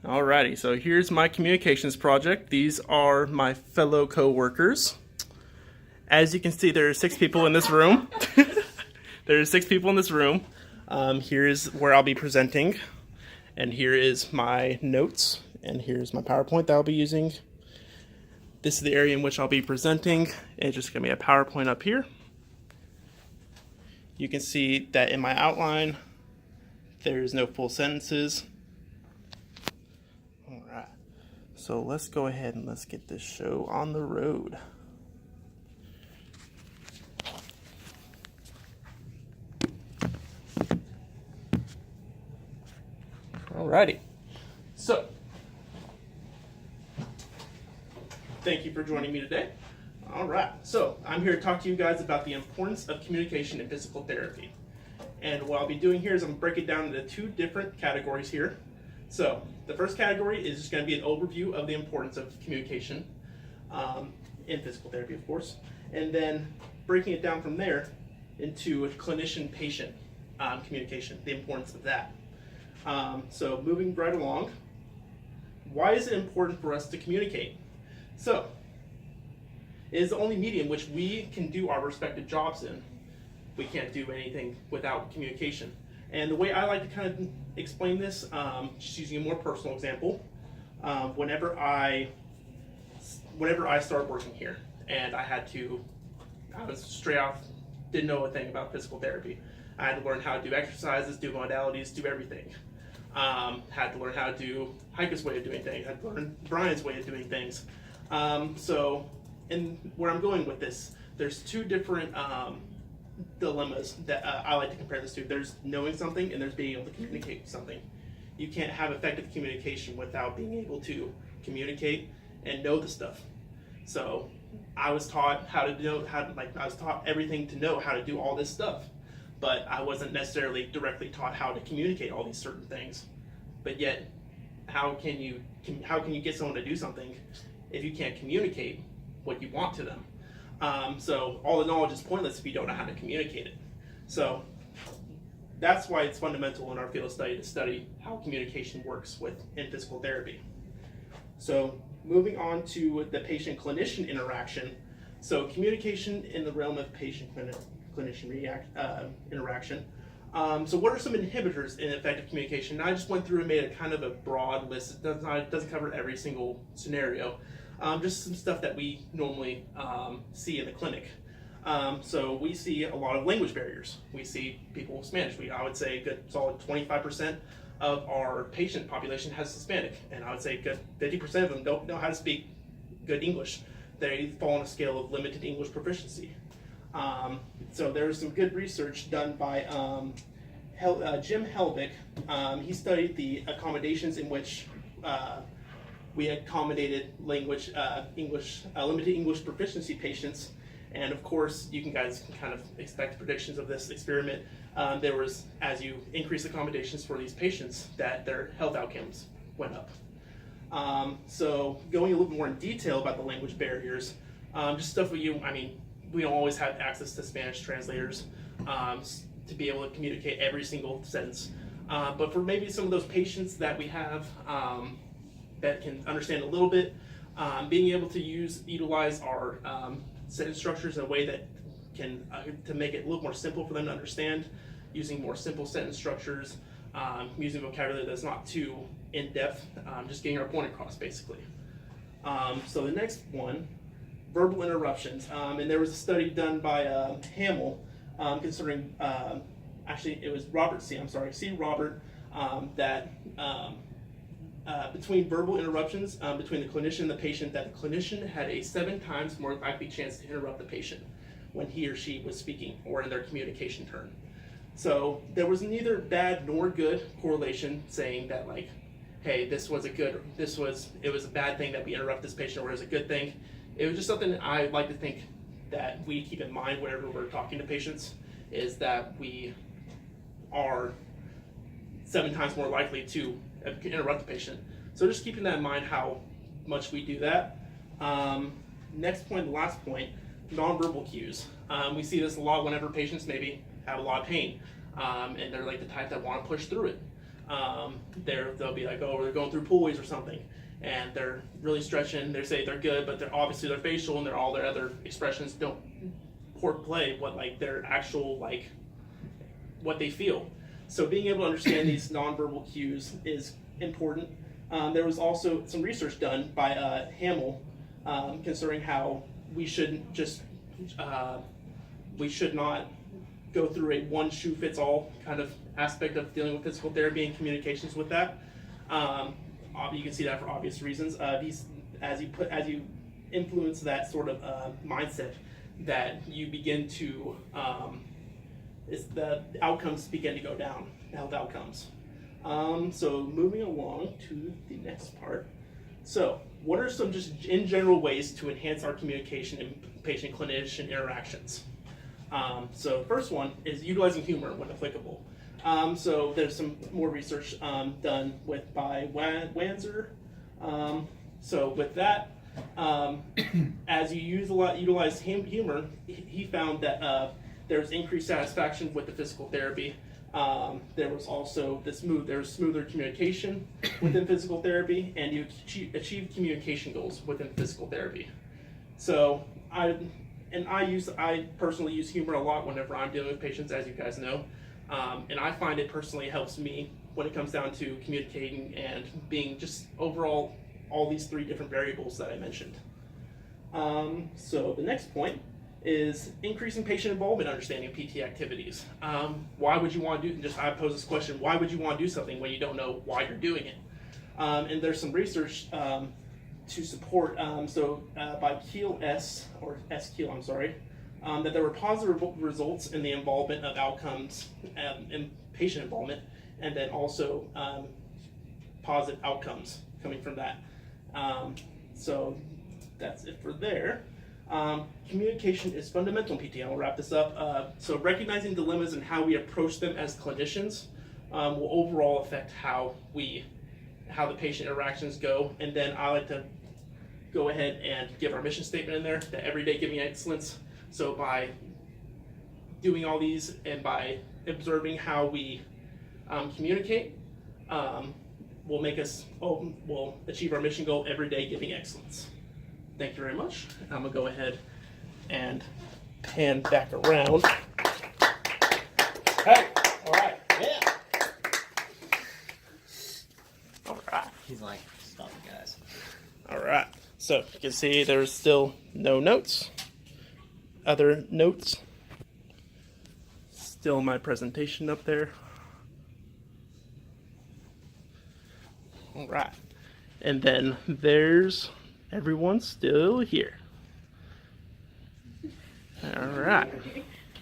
Alrighty, so here's my communications project. These are my fellow co-workers. As you can see, there are 6 people in this room. There are 6 people in this room. Here's where I'll be presenting, and here is my notes, and here's my PowerPoint that I'll be using. This is the area in which I'll be presenting. It's just going to be a PowerPoint up here. You can see that in my outline, there's no full sentences. Alright, so let's go ahead and let's get this show on the road. Alrighty, so thank you for joining me today. Alright, so I'm here to talk to you guys about the importance of communication in physical therapy. And what I'll be doing here is I'm going to break it down into 2 different categories here. So the first category is just going to be an overview of the importance of communication in physical therapy, of course, and then breaking it down from there into clinician-patient communication, the importance of that. So moving right along, why is it important for us to communicate? So it is the only medium which we can do our respective jobs in. We can't do anything without communication. And the way I like to kind of explain this, just using a more personal example, whenever I started working here, and I was straight off, didn't know a thing about physical therapy. I had to learn how to do exercises, do modalities, do everything. Had to learn how to do Heike's way of doing things, had to learn Brian's way of doing things. And where I'm going with this, there's 2 different dilemmas that I like to compare this to. There's knowing something and there's being able to communicate something. You can't have effective communication without being able to communicate and know the stuff. So I was taught I was taught everything to know how to do all this stuff, but I wasn't necessarily directly taught how to communicate all these certain things. But yet, how can you get someone to do something if you can't communicate what you want to them? So all the knowledge is pointless if you don't know how to communicate it. So that's why it's fundamental in our field of study to study how communication works in physical therapy. So moving on to the patient-clinician interaction. So communication in the realm of patient-clinician interaction. So what are some inhibitors in effective communication? Now, I just went through and made a kind of a broad list. It doesn't cover every single scenario. Just some stuff that we normally see in the clinic. So we see a lot of language barriers. We see people with Spanish. I would say a good solid 25% of our patient population has Hispanic, and I would say a good 50% of them don't know how to speak good English. They fall on a scale of limited English proficiency. So there's some good research done by Jim Helvig. He studied the accommodations in which we accommodated limited English proficiency patients, and of course, you guys can kind of expect predictions of this experiment. There was, as you increase accommodations for these patients, that their health outcomes went up. So going a little bit more in detail about the language barriers, just stuff we don't always have access to Spanish translators to be able to communicate every single sentence. But for maybe some of those patients that we have that can understand a little bit, being able to utilize our sentence structures in a way that can to make it a little more simple for them to understand, using more simple sentence structures, using vocabulary that's not too in-depth, just getting our point across, basically. So the next one, verbal interruptions, and there was a study done by Hamill concerning, actually it was C. Robert, that between verbal interruptions between the clinician and the patient, that the clinician had a 7 times more likely chance to interrupt the patient when he or she was speaking or in their communication turn. So there was neither bad nor good correlation saying that, like, hey, it was a bad thing that we interrupt this patient, or it was a good thing. It was just something that I like to think that we keep in mind whenever we're talking to patients, is that we are 7 times more likely to interrupt the patient. So just keeping that in mind, how much we do that. Next point, the last point, nonverbal cues. We see this a lot whenever patients maybe have a lot of pain, and they're like the type that want to push through it. They'll be like, oh, they're going through pulleys or something, and they're really stretching. They say they're good, but they're obviously their facial and all their other expressions don't portray what like their actual like what they feel. So being able to understand these nonverbal cues is important. There was also some research done by Hamill concerning how we should just we should not go through a one shoe fits all kind of aspect of dealing with physical therapy and communications with that. You can see that for obvious reasons. As you influence that sort of mindset, that you begin to the outcomes begin to go down, health outcomes. So moving along to the next part. So what are some just in general ways to enhance our communication and patient-clinician interactions? So the first one is utilizing humor when applicable. So there's some more research done by Wanzer. So with that, as you utilize humor, he found that there's increased satisfaction with the physical therapy. There was also smoother communication within physical therapy, and you achieve communication goals within physical therapy. So I personally use humor a lot whenever I'm dealing with patients, as you guys know, and I find it personally helps me when it comes down to communicating and being just overall all these three different variables that I mentioned. So the next point is increasing patient involvement, understanding PT activities. Why would you want to do? I pose this question: why would you want to do something when you don't know why you're doing it? And there's some research to support. By Keel I'm sorry, that there were positive results in the involvement of outcomes and patient involvement, and then also positive outcomes coming from that. So that's it for there. Communication is fundamental in PT. I'll wrap this up. So recognizing dilemmas and how we approach them as clinicians will overall affect how the patient interactions go. And then I like to go ahead and give our mission statement in there, that everyday giving excellence. So by doing all these and by observing how we communicate, will achieve our mission goal, everyday giving excellence. Thank you very much. I'm gonna go ahead and pan back around. Hey, all right, yeah. All right. He's like, stop it, guys. All right. So you can see there's still no notes. Other notes. Still my presentation up there. All right. And then there's everyone's still here. All right.